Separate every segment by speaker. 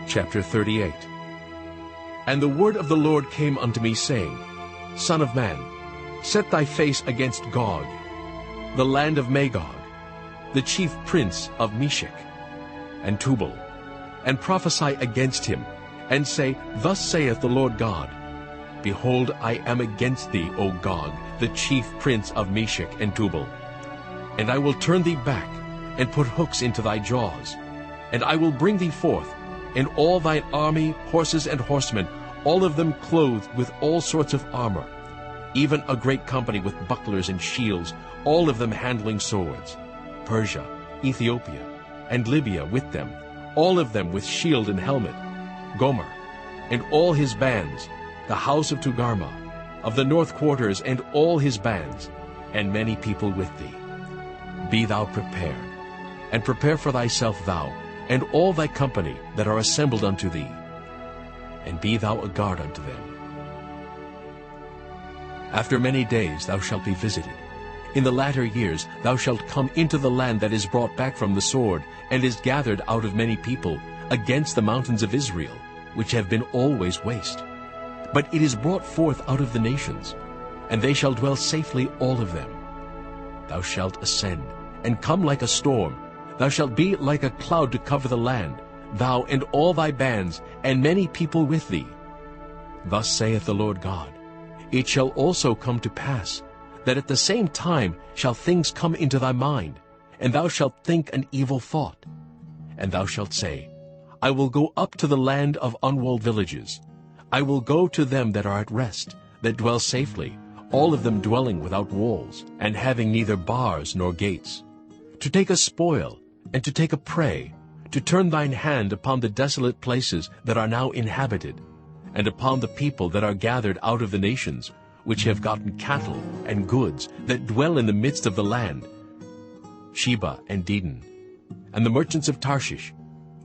Speaker 1: Chapter 38. And the word of the Lord came unto me, saying, Son of man, set thy face against Gog, the land of Magog, the chief prince of Meshech and Tubal, and prophesy against him, and say, Thus saith the Lord God, Behold, I am against thee, O Gog, the chief prince of Meshech and Tubal. And I will turn thee back, and put hooks into thy jaws. And I will bring thee forth, and all thine army, horses and horsemen, all of them clothed with all sorts of armor, even a great company with bucklers and shields, all of them handling swords, Persia, Ethiopia, and Libya with them, all of them with shield and helmet, Gomer, and all his bands, the house of Togarmah, of the north quarters, and all his bands, and many people with thee. Be thou prepared, and prepare for thyself thou, and all thy company that are assembled unto thee, and be thou a guard unto them. After many days thou shalt be visited. In the latter years thou shalt come into the land that is brought back from the sword, and is gathered out of many people, against the mountains of Israel, which have been always waste. But it is brought forth out of the nations, and they shall dwell safely all of them. Thou shalt ascend, and come like a storm. Thou shalt be like a cloud to cover the land, thou and all thy bands, and many people with thee. Thus saith the Lord God, It shall also come to pass, that at the same time shall things come into thy mind, and thou shalt think an evil thought. And thou shalt say, I will go up to the land of unwalled villages. I will go to them that are at rest, that dwell safely, all of them dwelling without walls, and having neither bars nor gates, to take a spoil, and to take a prey, to turn thine hand upon the desolate places that are now inhabited, and upon the people that are gathered out of the nations, which have gotten cattle and goods, that dwell in the midst of the land, Sheba and Dedan, and the merchants of Tarshish,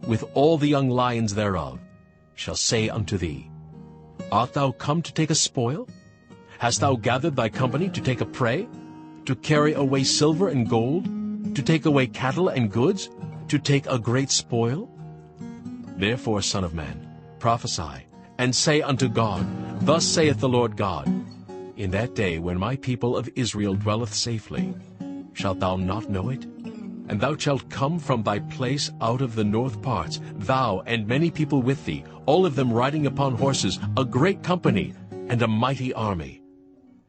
Speaker 1: with all the young lions thereof, shall say unto thee, Art thou come to take a spoil? Hast thou gathered thy company to take a prey, to carry away silver and gold, to take away cattle and goods, to take a great spoil? Therefore, son of man, prophesy, and say unto Gog, Thus saith the Lord God, In that day when my people of Israel dwelleth safely, shalt thou not know it? And thou shalt come from thy place out of the north parts, thou and many people with thee, all of them riding upon horses, a great company, and a mighty army.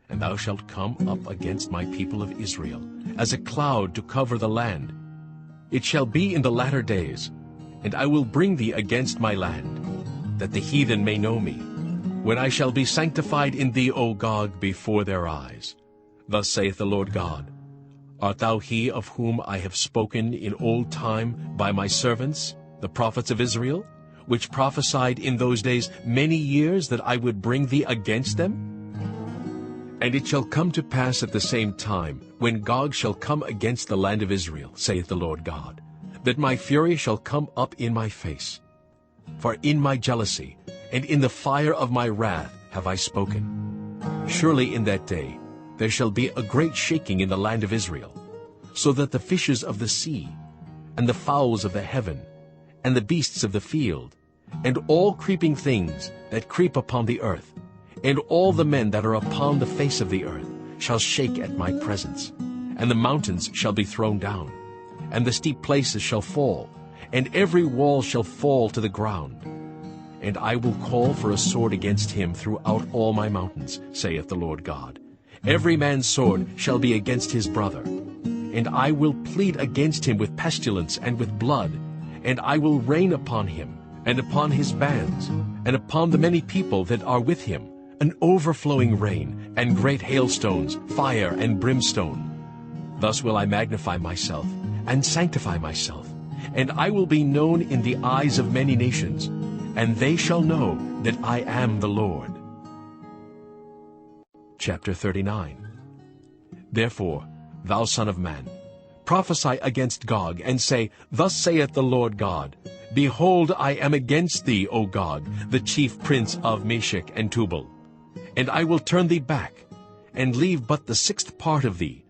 Speaker 1: And thou shalt come up against my people of Israel, as a cloud to cover the land. It shall be in the latter days, and I will bring thee against my land, that the heathen may know me, when I shall be sanctified in thee, O Gog, before their eyes. Thus saith the Lord God, Art thou he of whom I have spoken in old time by my servants, the prophets of Israel, which prophesied in those days many years that I would bring thee against them? And it shall come to pass at the same time, when Gog shall come against the land of Israel, saith the Lord God, that my fury shall come up in my face. For in my jealousy and in the fire of my wrath have I spoken. Surely in that day there shall be a great shaking in the land of Israel, so that the fishes of the sea, and the fowls of the heaven, and the beasts of the field, and all creeping things that creep upon the earth, and all the men that are upon the face of the earth, shall shake at my presence. And the mountains shall be thrown down, and the steep places shall fall, and every wall shall fall to the ground. And I will call for a sword against him throughout all my mountains, saith the Lord God. Every man's sword shall be against his brother. And I will plead against him with pestilence and with blood, and I will rain upon him, and upon his bands, and upon the many people that are with him, an overflowing rain, and great hailstones, fire and brimstone. Thus will I magnify myself, and sanctify myself, and I will be known in the eyes of many nations, and they shall know that I am the Lord. Chapter 39. Therefore, thou son of man, prophesy against Gog, and say, Thus saith the Lord God, Behold, I am against thee, O Gog, the chief prince of Meshech and Tubal. And I will turn thee back, and leave but the sixth part of thee,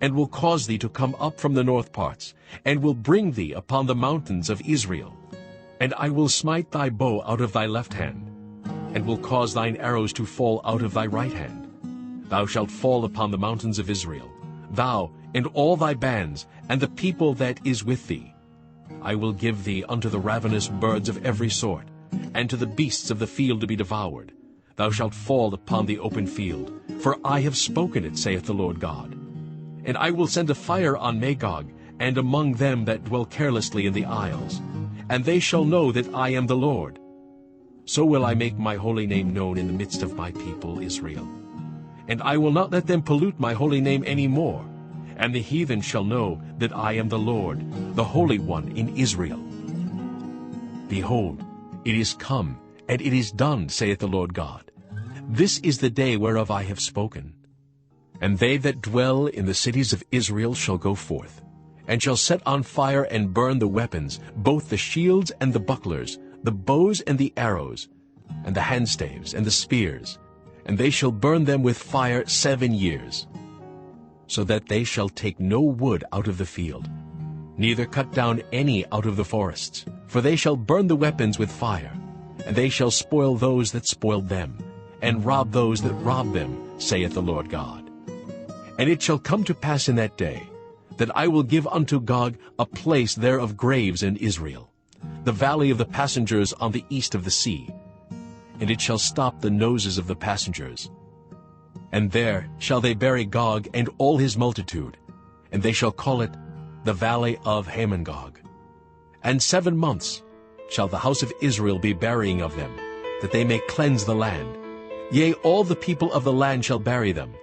Speaker 1: and will cause thee to come up from the north parts, and will bring thee upon the mountains of Israel. And I will smite thy bow out of thy left hand, and will cause thine arrows to fall out of thy right hand. Thou shalt fall upon the mountains of Israel, thou and all thy bands, and the people that is with thee. I will give thee unto the ravenous birds of every sort, and to the beasts of the field to be devoured. Thou shalt fall upon the open field, for I have spoken it, saith the Lord God. And I will send a fire on Magog, and among them that dwell carelessly in the isles, and they shall know that I am the Lord. So will I make my holy name known in the midst of my people Israel. And I will not let them pollute my holy name any more, and the heathen shall know that I am the Lord, the Holy One in Israel. Behold, it is come, and it is done, saith the Lord God. This is the day whereof I have spoken. And they that dwell in the cities of Israel shall go forth, and shall set on fire and burn the weapons, both the shields and the bucklers, the bows and the arrows, and the handstaves and the spears, and they shall burn them with fire 7 years, so that they shall take no wood out of the field, neither cut down any out of the forests. For they shall burn the weapons with fire, and they shall spoil those that spoiled them, and rob those that robbed them, saith the Lord God. And it shall come to pass in that day, that I will give unto Gog a place there of graves in Israel, the valley of the passengers on the east of the sea. And it shall stop the noses of the passengers. And there shall they bury Gog and all his multitude, and they shall call it the valley of Hamongog. And 7 months shall the house of Israel be burying of them, that they may cleanse the land. Yea, all the people of the land shall bury them.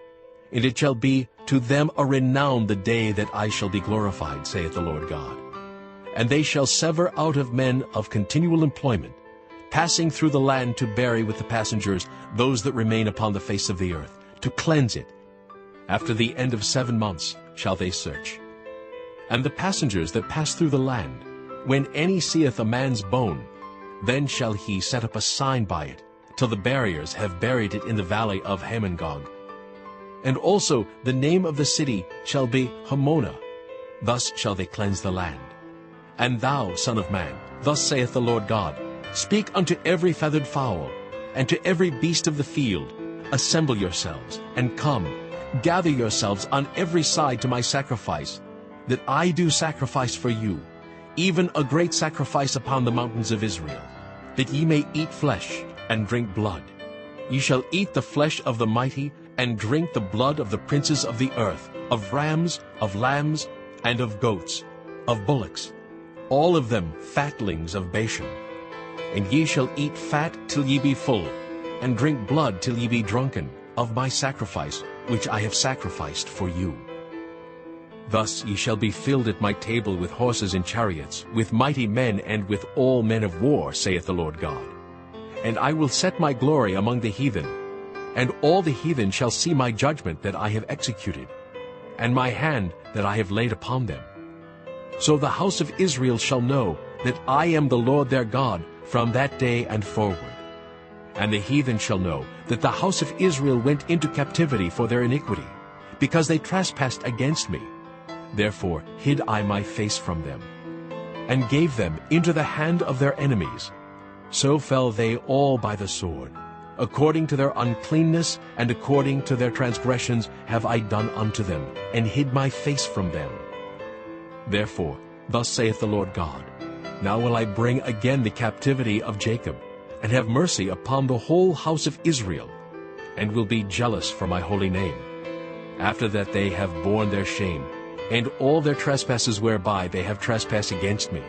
Speaker 1: And it shall be to them a renown the day that I shall be glorified, saith the Lord God. And they shall sever out of men of continual employment, passing through the land to bury with the passengers those that remain upon the face of the earth, to cleanse it. After the end of 7 months shall they search. And the passengers that pass through the land, when any seeth a man's bone, then shall he set up a sign by it, till the buriers have buried it in the valley of Hamongog. And also the name of the city shall be Hamona. Thus shall they cleanse the land. And thou, son of man, thus saith the Lord God, speak unto every feathered fowl, and to every beast of the field, assemble yourselves, and come, gather yourselves on every side to my sacrifice, that I do sacrifice for you, even a great sacrifice upon the mountains of Israel, that ye may eat flesh and drink blood. Ye shall eat the flesh of the mighty, and drink the blood of the princes of the earth, of rams, of lambs, and of goats, of bullocks, all of them fatlings of Bashan. And ye shall eat fat till ye be full, and drink blood till ye be drunken, of my sacrifice, which I have sacrificed for you. Thus ye shall be filled at my table with horses and chariots, with mighty men and with all men of war, saith the Lord God. And I will set my glory among the heathen, and all the heathen shall see my judgment that I have executed, and my hand that I have laid upon them. So the house of Israel shall know that I am the Lord their God from that day and forward. And the heathen shall know that the house of Israel went into captivity for their iniquity, because they trespassed against me. Therefore hid I my face from them, and gave them into the hand of their enemies. So fell they all by the sword. According to their uncleanness and according to their transgressions have I done unto them, and hid my face from them. Therefore, thus saith the Lord God, now will I bring again the captivity of Jacob, and have mercy upon the whole house of Israel, and will be jealous for my holy name, after that they have borne their shame, and all their trespasses whereby they have trespassed against me,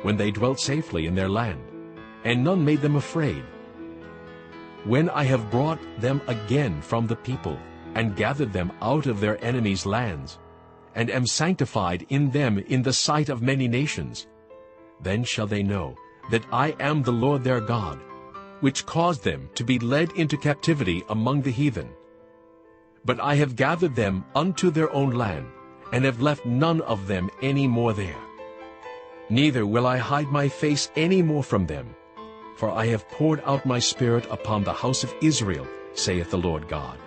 Speaker 1: when they dwelt safely in their land, and none made them afraid. When I have brought them again from the people, and gathered them out of their enemies' lands, and am sanctified in them in the sight of many nations, then shall they know that I am the Lord their God, which caused them to be led into captivity among the heathen. But I have gathered them unto their own land, and have left none of them any more there. Neither will I hide my face any more from them, for I have poured out my spirit upon the house of Israel, saith the Lord God.